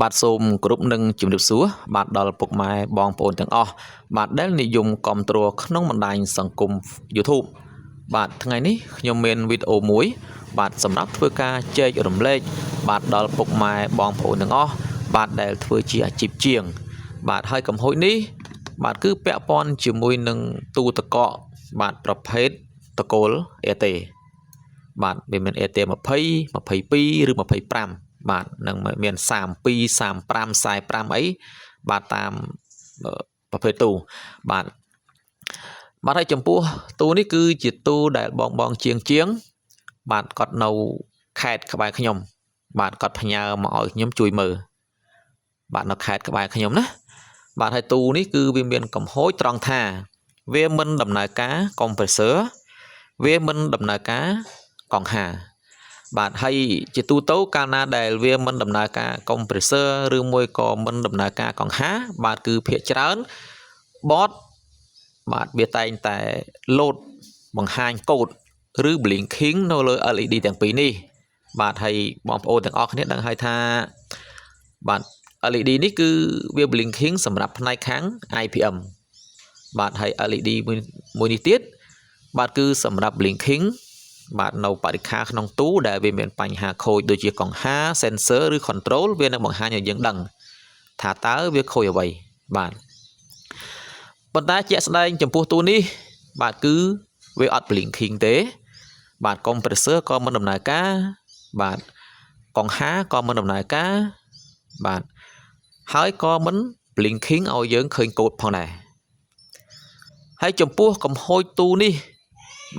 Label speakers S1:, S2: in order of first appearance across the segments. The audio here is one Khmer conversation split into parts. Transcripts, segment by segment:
S1: បាទសូមគោរពនឹងជំរាបសួរបាទដល់ពុកម៉ែបងប្អូនទាំងអស់បាទដែលនិយមគាំទ្រក្នុងបណ្ដាញសង្គម YouTube បាទថ្ងៃនេះខ្ញុំមានវីដេអូមួយបាទសម្រាប់ធ្វើការចែករំលែកបាទដល់ពុកម៉ែបងប្អូនទាំងអស់បាទដែលធ្វើជាអាជីពជាងបាទហើយកំហុសនេះបាទគឺពាក់ព័ន្ធជាមួយនឹងទូទឹកកកបាទប្រភេទតកូលអេតេបាទវាមានអេតេ20 22ឬ25បាទនឹងមាន32 35 45អីបាទតាមប្រភេទទូបាទហើយចំពោះទូនេះគឺជាទូដែលបងជាងបាទគាត់នៅខេត្តក្បែរខ្ញុំបាទគាត់ផ្ញើមកឲ្យខ្ញុំជួយមើលបាទនៅខេត្តក្បែរខ្ញុំណាបាទហើយទូនេះគឺវាមានកំហុសត្រង់ថាវាមិនដំណើរការ compressor វាមិនដំណើរការកង្ហារបាទហើយជាទូទៅកាលណាដែលវាមិនដំណើរការ compressor ឬមួយក៏មិនដំណើរការកង្ហារបាទគឺភាគច្រើនបតបាទវាតែងតែលោតបង្ហាញកូដឬ blinking នៅលើ LED ទាំងពីរនេះបាទហើយបងប្អូនទាំងអស់គ្នាដឹងហើយថាបាទ LED នេះគឺវា blinking សម្រាប់ផ្នែកខាង IPM បាទហើយ LED មួយនេះទៀតបាទគឺសម្រាប់ blinking បាទនៅបរិខាក្នុងទូដែលវាមានបញ្ហាខូចដូចជាកង្ហារ sensor ឬ control វានឹងបង្ហាញឲ្យយើងដឹងថាតើវាខូចអ្វីបាទប៉ុន្តែជាក់ស្ដែងចំពោះទូនេះបាទគឺវាអត់ blinking ទេបាទ compressor ក៏មិនដំណើរការបាទកង្ហារក៏មិនដំណើរការបាទហើយក៏មិន blinking ឲ្យយើងឃើញកូដផងដែរហើយចំពោះកំហុសទូនេះ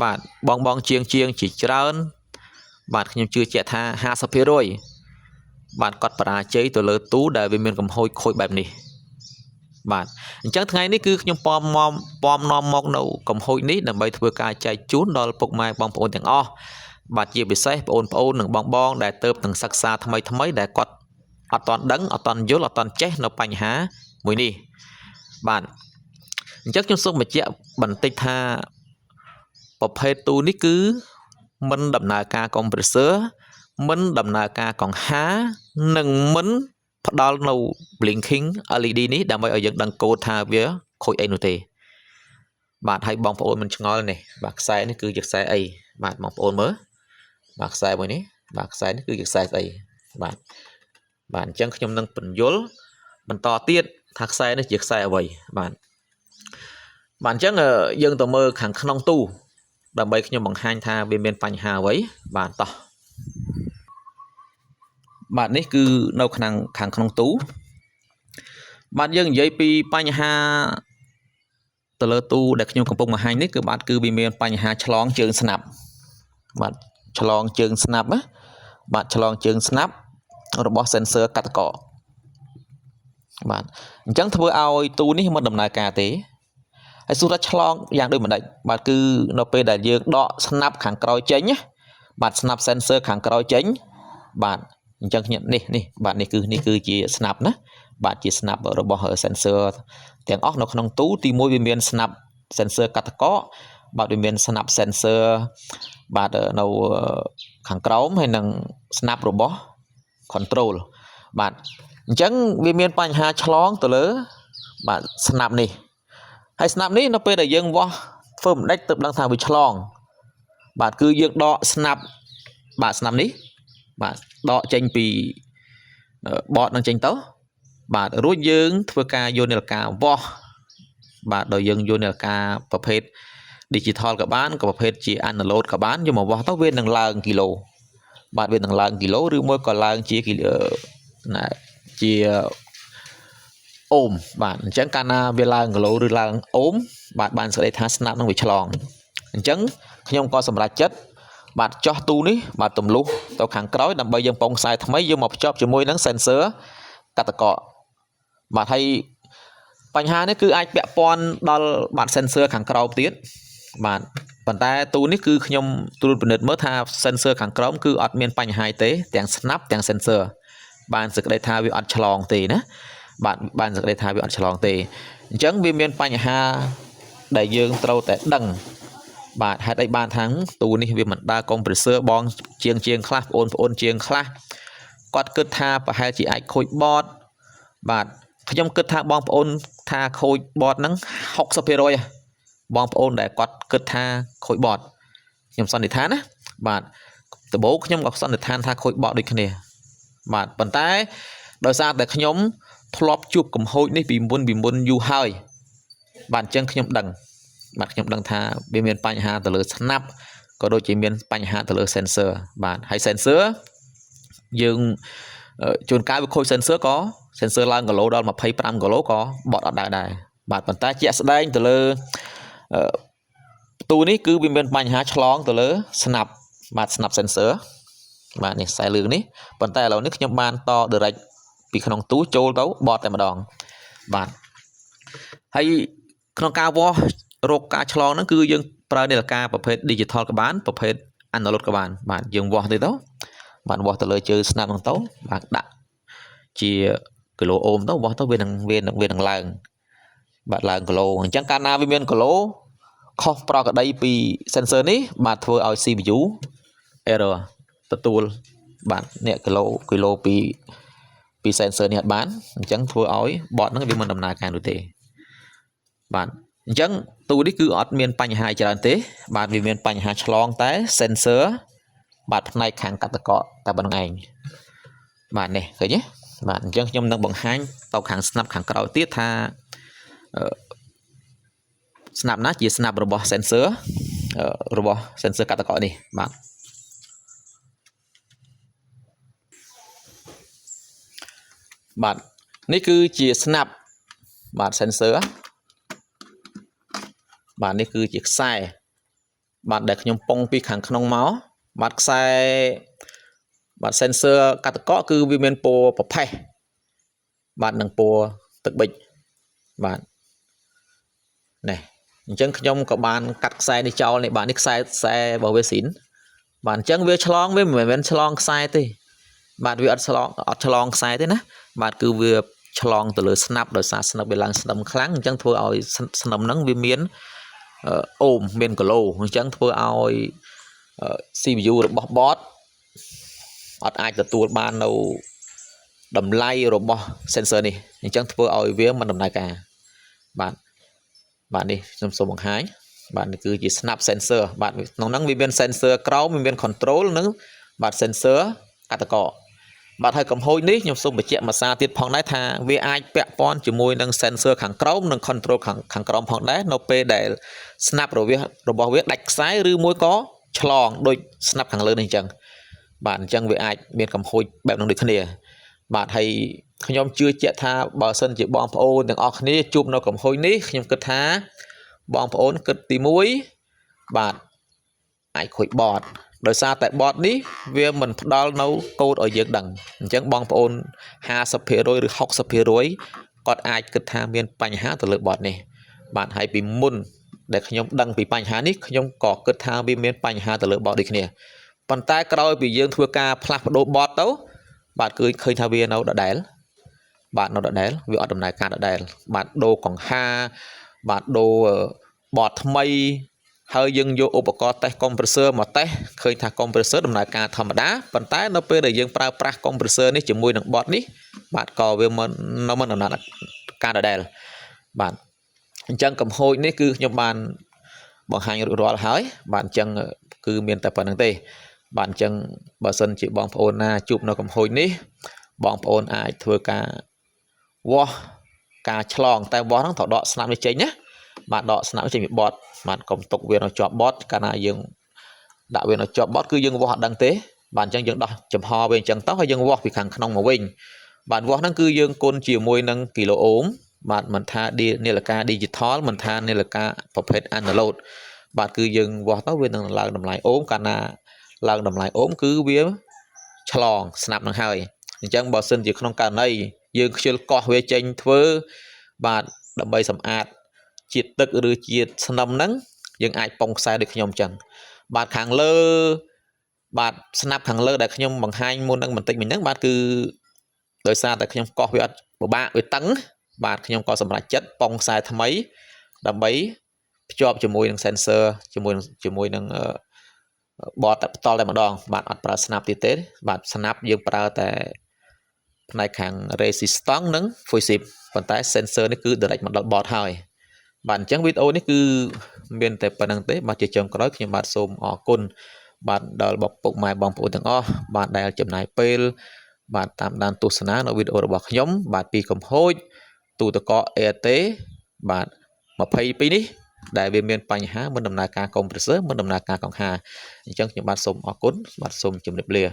S1: បាទបងជាងជាច្រើនបាទខ្ញុំជឿជាក់ថា 50% បាទគាត់បរាជ័យទៅលើទូដែលវាមានកំហុសខូចបែបនេះបាទអញ្ចឹងថ្ងៃនេះគឺខ្ញុំពំនាំមកនៅកំហុសនេះដើម្បីធ្វើការចែកជូនដល់ពុកម៉ែបងប្អូនទាំងអស់បាទជាពិសេសបងប្អូននិងបងដែលទៅនឹងសិក្សាថ្មីដែលគាត់អត់ទាន់ដឹងអត់ទាន់យល់អត់ទាន់ចេះនៅបញ្ហាមួយនេះបាទអញ្ចឹងខ្ញុំសូមបញ្ជាក់បន្តិចថាប្រភេទទូនេះគឺមិនដំណើរការ compressor មិនដំណើរការកង្ហារនិងមិនផ្ដល់នៅ blinking LED នេះដើម្បីឲ្យយើងដឹងកូដថាវាខូចអីនោះទេបាទហើយបងប្អូនមិនឆ្ងល់នេះបាទខ្សែនេះគឺជាខ្សែអីបាទបងប្អូនមើលបាទខ្សែមួយនេះបាទខ្សែនេះគឺជាខ្សែស្អីបាទអញ្ចឹងខ្ញុំនឹងពន្យល់បន្តទៀតថាខ្សែនេះជាខ្សែអ្វីបាទអញ្ចឹងយើងទៅមើលខាងក្នុងទូដើម្បីខ្ញុំបង្ហាញថាវាមានបញ្ហាអ្វីបាទតោះបាទនេះគឺនៅខាងក្នុងទូបាទយើងនិយាយពីបញ្ហាទៅលើទូដែលខ្ញុំកំពុងបង្ហាញនេះគឺវាមានបញ្ហាឆ្លងជើងស្នាប់បាទឆ្លងជើងស្នាប់ណាបាទឆ្លងជើងស្នាប់របស់ sensor កាត់តកបាទអញ្ចឹងធ្វើឲ្យទូនេះមិនដំណើរការទេហើយសួរថាឆ្លងយ៉ាងដូចម្ដេចបាទគឺនៅពេលដែលយើងដកស្នាប់ខាងក្រោយចេញណាបាទស្នាប់ sensor ខាងក្រោយចេញបាទអញ្ចឹងនេះបាទនេះគឺជាស្នាប់ណាបាទជាស្នាប់របស់ sensor ទាំងអស់នៅក្នុងទូទី1វាមានស្នាប់ sensor កាត់តកបាទវាមានស្នាប់ sensor បាទនៅខាងក្រោមហើយនឹងស្នាប់របស់ control បាទអញ្ចឹងវាមានបញ្ហាឆ្លងទៅលើបាទស្នាប់នេះហើយស្នាប់នេះនៅពេលដែលយើងវាស់ធ្វើមិនដេចទើបដឹងថាវាឆ្លងបាទគឺយើងដកស្នាប់បាទស្នាប់នេះបាទដកចេញពីបតនឹងចេញទៅបាទរួចយើងធ្វើការយកនាឡិកាវាស់បាទដោយយើងយកនាឡិកាប្រភេទ digital ក៏បានក៏ប្រភេទជា analog ក៏បានយកមកវាស់ទៅវានឹងឡើងគីឡូបាទវានឹងឡើងគីឡូឬមួយក៏ឡើងជាអូមបាទអញ្ចឹងកាលណាវាឡើងគីឡូឬឡើងអូមបាទបានសេចក្តីថាស្នាប់នឹងវាឆ្លងអញ្ចឹងខ្ញុំក៏សម្រេចចិត្តបាទចោះទូនេះបាទទម្លុះទៅខាងក្រោយដើម្បីយើងពងខ្សែថ្មីយកមកភ្ជាប់ជាមួយនឹង sensor កាត់តកបាទហើយបញ្ហានេះគឺអាចពាក់ព័ន្ធដល់បាទ sensor ខាងក្រោមទៀតបាទប៉ុន្តែទូនេះគឺខ្ញុំត្រួតពិនិត្យមើលថា sensor ខាងក្រោមគឺអត់មានបញ្ហាទេទាំងស្នាប់ទាំង sensor បានសេចក្តីថាវាអត់ឆ្លងទេណាបាទបានសេចក្តីថាវាអត់ឆ្លងទេអញ្ចឹងវាមានបញ្ហាដែលយើងត្រូវតែដឹងបាទហេតុអីបានថាទូនេះវាមិនដើរ compressor បងជាងខ្លះបងប្អូនជាងខ្លះ គាត់គិតថាប្រហែលជាអាចខូចបតបាទខ្ញុំគិតថាបងប្អូនថាខូចបតហ្នឹង 60% បងប្អូនដែលគាត់គិតថាខូចបតខ្ញុំសន្និដ្ឋានណាបាទដំបូងខ្ញុំក៏សន្និដ្ឋានថាខូចបតដូចគ្នាបាទប៉ុន្តែដោយសារតែខ្ញុំធ្លាប់ជួបកំហូចនេះពីមុនយូរហើយបាទអញ្ចឹងខ្ញុំដឹងបាទខ្ញុំដឹងថាវាមានបញ្ហាទៅលើស្នាប់ក៏ដូចជាមានបញ្ហាទៅលើ sensor បាទហើយ sensor យើងជួនកាលវាខូច sensor ក៏ sensor ឡើងគីឡូដល់25គីឡូក៏បត់អត់ដែរបាទប៉ុន្តែជាក់ស្ដែងទៅលើផ្ទូនេះគឺវាមានបញ្ហាឆ្លងទៅលើស្នាប់បាទស្នាប់ sensor បាទនេះខ្សែលឿងនេះប៉ុន្តែឥឡូវនេះខ្ញុំបានត direct ពីក្នុងទូចូលទៅបត់តែម្ដងបាទហើយក្នុងការវាស់រោគការឆ្លងហ្នឹងគឺយើងប្រើនាឡិកាប្រភេទ digital ក៏បានប្រភេទ analog ក៏បានបាទយើងវាស់ទៅបាទវាស់ទៅលើជើងស្នាប់ហ្នឹងទៅបាទដាក់ជាគីឡូអូមទៅវាស់ទៅវានឹងឡើងបាទឡើងគីឡូអញ្ចឹងកាលណាវាមានគីឡូខុសប្រក្រតីពី sensor នេះបាទធ្វើឲ្យ CPU error ទទួលបាទអ្នកគីឡូពី sensor នេះអត់បានអញ្ចឹងធ្វើឲ្យ bot ហ្នឹងវាមិនដំណើរការនោះទេបាទអញ្ចឹងទូនេះគឺអត់មានបញ្ហាច្រើនទេបាទវាមានបញ្ហាឆ្លងតែ sensor បាទផ្នែកខាងកាត់តកតែប៉ុណ្្នឹងឯងបាទនេះឃើញទេបាទអញ្ចឹងខ្ញុំនឹងបង្ហាញទៅខាងស្នាប់ខាងក្រោយទៀតថាស្នាប់ណាជាស្នាប់របស់ sensor កាត់តកនេះបាទនេះគឺជាស្នាប់បាទ sensor បាទនេះគឺជាខ្សែបាទដែលខ្ញុំពងពីខាងក្នុងមកបាទខ្សែបាទ sensor កាត់តកគឺវាមានពណ៌ប្រផេះបាទនឹងពណ៌ទឹកប៊ិចបាទនេះអញ្ចឹងខ្ញុំក៏បានកាត់ខ្សែនេះចោលនេះបាទនេះខ្សែរបស់វាស៊ីនបាទអញ្ចឹងវាឆ្លងវាមិនមែនឆ្លងខ្សែទេបាទវាអត់ឆ្លងខ្សែទេណាបាទគឺវាឆ្លងទៅលើស្នាប់ដោយសារស្នាប់វាឡើងស្នឹមខ្លាំងអញ្ចឹងធ្វើឲ្យស្នឹមហ្នឹងវាមានអូមមានគីឡូអញ្ចឹងធ្វើឲ្យ CPU របស់ bot អត់អាចទទួលបាននៅតម្លៃរបស់ sensor នេះអញ្ចឹងធ្វើឲ្យវាមិនដំណើរការបាទនេះខ្ញុំសូមបង្ហាញបាទនេះគឺជា snap sensor បាទក្នុងហ្នឹងវាមាន sensor ក្រោមវាមាន control និងបាទ sensor កាត់តកបាទហើយកំហូចនេះខ្ញុំសូមបញ្ជាក់មួយសារទៀតផងដែរថាវាអាចពាក់ព័ន្ធជាមួយនឹង sensor ខាងក្រោមនិង control ខាងក្រោមផងដែរនៅពេលដែល snap របស់វាដាច់ខ្សែឬមួយក៏ឆ្លងដូច snap ខាងលើនេះអញ្ចឹងបាទអញ្ចឹងវាអាចមានកំហូចបែបហ្នឹងដូចគ្នាបាទហើយខ្ញុំជឿជាក់ថាបើសិនជាបងប្អូនទាំងអស់គ្នាជួបនៅកំហុសនេះខ្ញុំគិតថាបងប្អូនគិតទី1បាទអាចខូចបតដោយសារតែបតនេះវាមិនផ្ដល់នៅកូដឲ្យយើងដឹងអញ្ចឹងបងប្អូន 50% ឬ 60% គាត់អាចគិតថាមានបញ្ហាទៅលើបតនេះបាទហើយពីមុនដែលខ្ញុំដឹងពីបញ្ហានេះខ្ញុំក៏គិតថាវាមានបញ្ហាទៅលើបតដូចគ្នាប៉ុន្តែក្រោយពីយើងធ្វើការផ្លាស់ប្ដូរបតទៅបាទគឺឃើញថាវានៅដដែលបាទនៅដដែលវាអត់ដំណើរការដដែលបាទដូរកង្ហាបាទដូរបតថ្មីហើយយើងយកឧបករណ៍តេស្ត compressor មកតេស្តឃើញថា compressor ដំណើរការធម្មតាប៉ុន្តែនៅពេលដែលយើងប្រើប្រាស់ compressor នេះជាមួយនឹងបតនេះបាទក៏វាមិនដំណើរការដដែលបាទអញ្ចឹងកំហូចនេះគឺខ្ញុំបានបង្ហាញរួចរាល់ហើយបាទអញ្ចឹងគឺមានតែប៉ុណ្្នឹងទេបាទអញ្ចឹងបើសិនជាបងប្អូនណាជួបនៅកំហូចនេះបងប្អូនអាចធ្វើការវាស់ការឆ្លងតែវាស់ហ្នឹងត្រូវដកស្នាប់នេះចេញណាបាទដកស្នាប់ចេញពីបតបាទកុំទុកវានៅជាប់បតកាលណាយើងដាក់វានៅជាប់បតគឺយើងវាស់អត់ដឹងទេបាទអញ្ចឹងយើងដោះចំហវាអញ្ចឹងទៅហើយយើងវាស់ពីខាងក្នុងមកវិញបាទវាស់ហ្នឹងគឺយើងគុណជាមួយនឹងគីឡូអូមបាទមិនថានាឡិកា digital មិនថានាឡិកាប្រភេទ analog បាទគឺយើងវាស់ទៅវានឹងឡើងតម្លៃអូមកាលណាឡើងតម្លៃអូមគឺវាឆ្លងស្នាប់នឹងហើយអញ្ចឹងបើសិនជាក្នុងករណីយើងខ្ជិលកោះវាចេញធ្វើបាទដើម្បីសម្អាតជាតិទឹកឬជាតិស្នឹមហ្នឹងយើងអាចប៉ុងខ្សែដូចខ្ញុំអញ្ចឹងបាទខាងលើបាទស្នាប់ខាងលើដែលខ្ញុំបង្ហាញមុនហ្នឹងបន្តិចមិញហ្នឹងបាទគឺដោយសារតែខ្ញុំកោះវាអត់ពិបាកវាតឹងបាទខ្ញុំក៏សម្រេចចិត្តប៉ុងខ្សែថ្មីដើម្បីភ្ជាប់ជាមួយនឹង sensor ជាមួយនឹងបតតែផ្ទាល់តែម្ដងបាទអត់ប្រើស្នាប់ទៀតទេបាទស្នាប់យើងប្រើតែ ផ្នែកខាង resistance និង fusive ប៉ុន្តែ sensor នេះគឺ direct មកដល់ board ហើយបាទអញ្ចឹងវីដេអូនេះគឺមានតែប៉ុណ្្នឹងទេបាទជាចុងក្រោយខ្ញុំបាទសូមអរគុណបាទដល់ពុកម៉ែបងប្អូនទាំងអស់បាទដែលចំណាយពេលបាទតាមដានទស្សនានៅវីដេអូរបស់ខ្ញុំបាទពីកំហូចទូទឹកកក AT បាទ22នេះដែលវាមានបញ្ហាមិនដំណើរការកុំព្រេស័រមិនដំណើរការកង្ហាអញ្ចឹងខ្ញុំបាទសូមអរគុណបាទសូមជម្រាបលា